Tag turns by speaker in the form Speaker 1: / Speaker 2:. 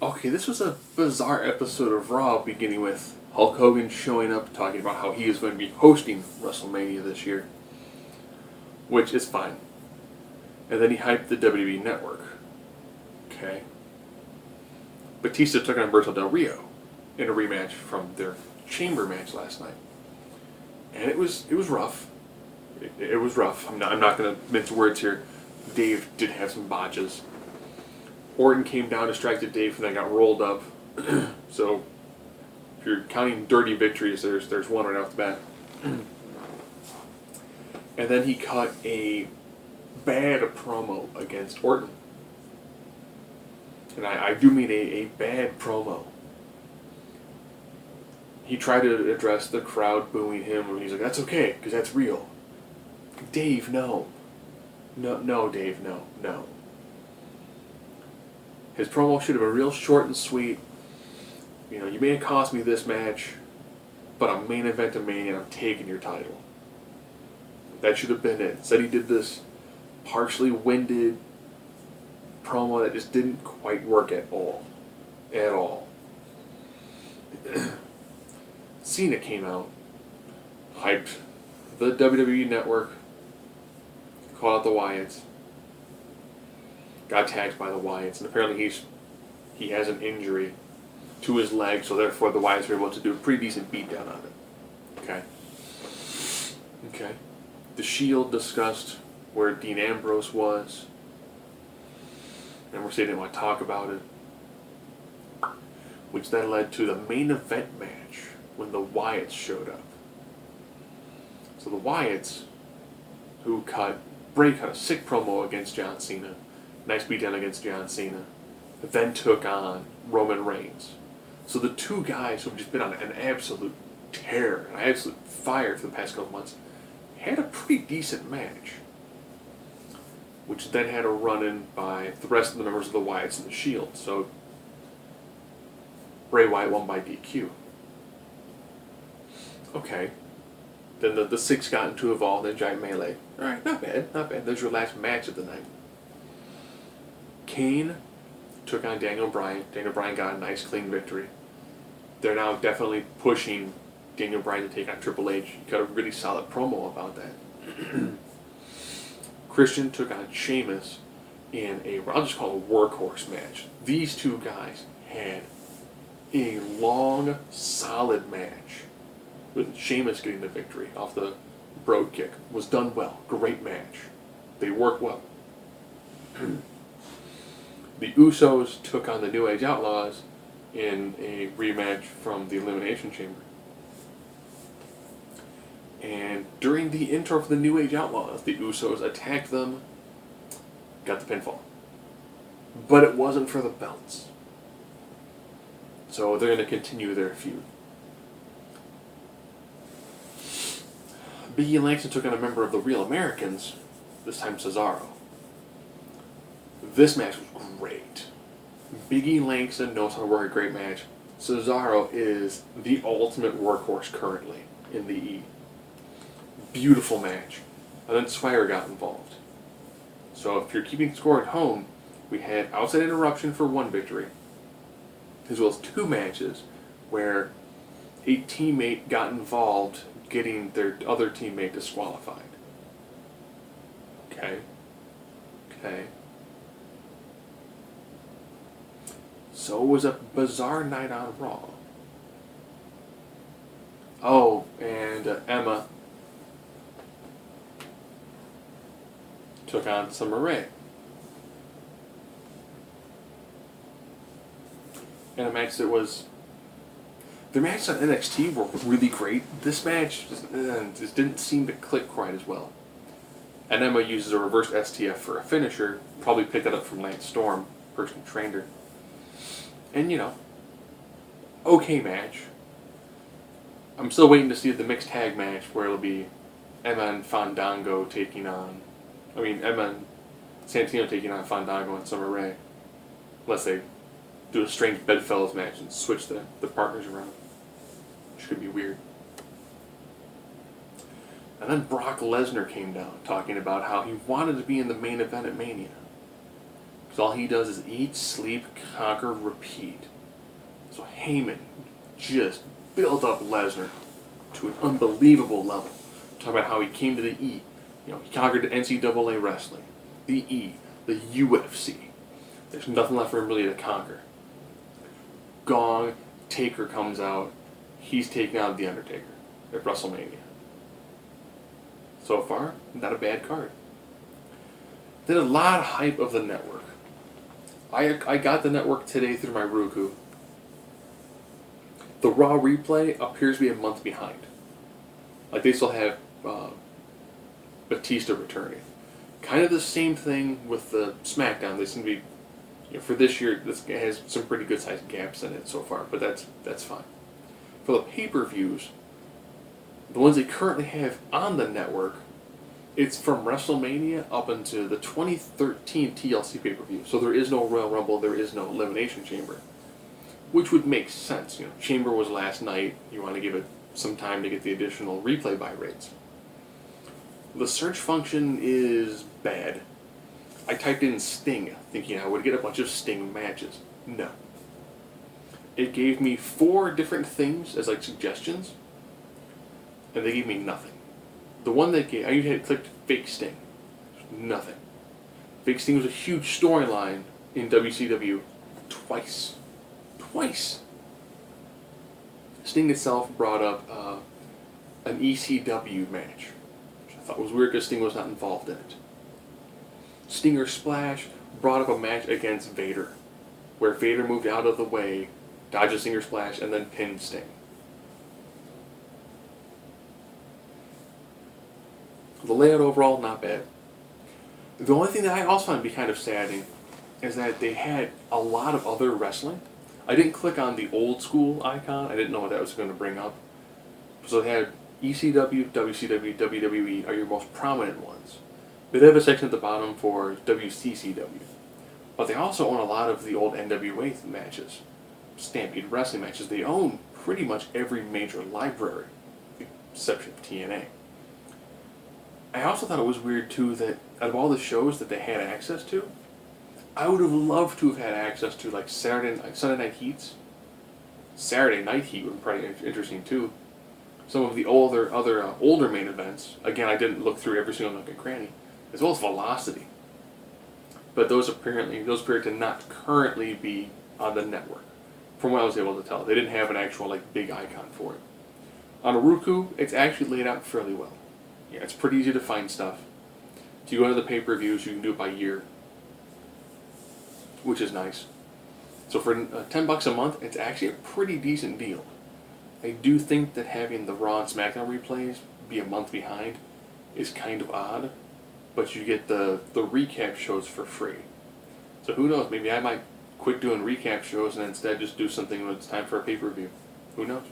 Speaker 1: Okay, this was a bizarre episode of Raw, beginning with Hulk Hogan showing up, talking about how he is going to be hosting WrestleMania this year, which is fine. And then he hyped the WWE Network. Okay. Batista took on Berto Del Rio in a rematch from their chamber match last night, and it was rough. It was rough. I'm not going to mince words here. Dave did have some botches. Orton came down, distracted Dave, and then got rolled up. So, if you're counting dirty victories, there's one right off the bat. And then he cut a bad promo against Orton. And I do mean a bad promo. He tried to address the crowd booing him, and he's like, that's okay, because that's real. Dave, no. No, Dave, no. His promo should have been real short and sweet. You know, you may have cost me this match, but I'm main event of Mania and I'm taking your title. That should have been it. Instead he did this partially winded promo that just didn't quite work at all. At all. Cena came out, hyped the WWE Network, called out the Wyatts, got tagged by the Wyatts, and apparently he has an injury to his leg, so therefore the Wyatts were able to do a pretty decent beatdown on it. Okay. The Shield discussed where Dean Ambrose was, and Mercedes didn't want to talk about it, which then led to the main event match when the Wyatts showed up. So the Wyatts, Bray cut a sick promo against John Cena, nice beatdown against John Cena, then took on Roman Reigns. So the two guys who have just been on an absolute tear, an absolute fire for the past couple months, had a pretty decent match, which then had a run-in by the rest of the members of the Wyatts and the Shield. So Bray Wyatt won by DQ. Okay. Then the six got into Evolve, then Giant Melee. Alright, not bad. There's your last match of the night. Kane took on Daniel Bryan. Daniel Bryan got a nice, clean victory. They're now definitely pushing Daniel Bryan to take on Triple H. He got a really solid promo about that. Christian took on Sheamus in I'll just call it a workhorse match. These two guys had a long, solid match, with Sheamus getting the victory off the Brogue Kick. Was done well. Great match. They worked well. The Usos took on the New Age Outlaws in a rematch from the Elimination Chamber. And during the intro for the New Age Outlaws, the Usos attacked them, got the pinfall. But it wasn't for the belts. So they're going to continue their feud. Biggie Langston took on a member of the Real Americans, this time Cesaro. This match was great. Biggie Langston knows how to work a great match. Cesaro is the ultimate workhorse currently in the E. Beautiful match. And then Swagger got involved. So if you're keeping score at home, we had Outside Interruption for one victory, as well as two matches where a teammate got involved getting their other teammate disqualified. Okay. So it was a bizarre night on Raw. Oh, and Emma took on Summer Rae. In a match that was... Their matches on NXT were really great. This match just didn't seem to click quite as well. And Emma uses a reverse STF for a finisher. Probably picked that up from Lance Storm, person who trained her. And, okay match. I'm still waiting to see the mixed tag match where it'll be Emma and Fandango taking on... Emma and Santino taking on Fandango and Summer Rae. Unless they do a strange bedfellows match and switch the partners around. Which could be weird. And then Brock Lesnar came down talking about how he wanted to be in the main event at Mania. So all he does is eat, sleep, conquer, repeat. So Heyman just built up Lesnar to an unbelievable level. Talk about how he came to the E. You know, he conquered the NCAA wrestling, the E, the UFC. There's nothing left for him really to conquer. Gong, Taker comes out. He's taking on The Undertaker at WrestleMania. So far, not a bad card. Then a lot of hype of the network. I got the network today through my Roku. The Raw replay appears to be a month behind. Like they still have Batista returning. Kind of the same thing with the SmackDown. They seem to be, for this year, this has some pretty good sized gaps in it so far, but that's fine. For the pay-per-views, the ones they currently have on the network, it's from WrestleMania up into the 2013 TLC pay-per-view. So there is no Royal Rumble, there is no Elimination Chamber, which would make sense. Chamber was last night. You want to give it some time to get the additional replay buy rates. The search function is bad. I typed in Sting, thinking I would get a bunch of Sting matches. No. It gave me 4 different things as like suggestions, and they gave me nothing. The one that gave, I usually clicked Fake Sting. Nothing. Fake Sting was a huge storyline in WCW twice. Sting itself brought up an ECW match, which I thought was weird because Sting was not involved in it. Stinger Splash brought up a match against Vader, where Vader moved out of the way, dodged a Stinger Splash, and then pinned Sting. The layout overall, not bad. The only thing that I also find to be kind of saddening is that they had a lot of other wrestling. I didn't click on the old school icon. I didn't know what that was going to bring up. So they had ECW, WCW, WWE are your most prominent ones. They have a section at the bottom for WCCW. But they also own a lot of the old NWA matches. Stampede Wrestling matches. They own pretty much every major library, with the exception of TNA. I also thought it was weird, too, that out of all the shows that they had access to, I would have loved to have had access to, like, Sunday Night Heats. Saturday Night Heat would be pretty interesting, too. Some of the older main events. Again, I didn't look through every single nook and cranny. As well as Velocity. But those appear to not currently be on the network, from what I was able to tell. They didn't have an actual, like, big icon for it. On a Roku, it's actually laid out fairly well. Yeah, it's pretty easy to find stuff. If you go to the pay-per-views, you can do it by year, which is nice. So for $10 a month, it's actually a pretty decent deal. I do think that having the Raw and SmackDown replays be a month behind is kind of odd, but you get the recap shows for free. So who knows, maybe I might quit doing recap shows and instead just do something when it's time for a pay-per-view. Who knows?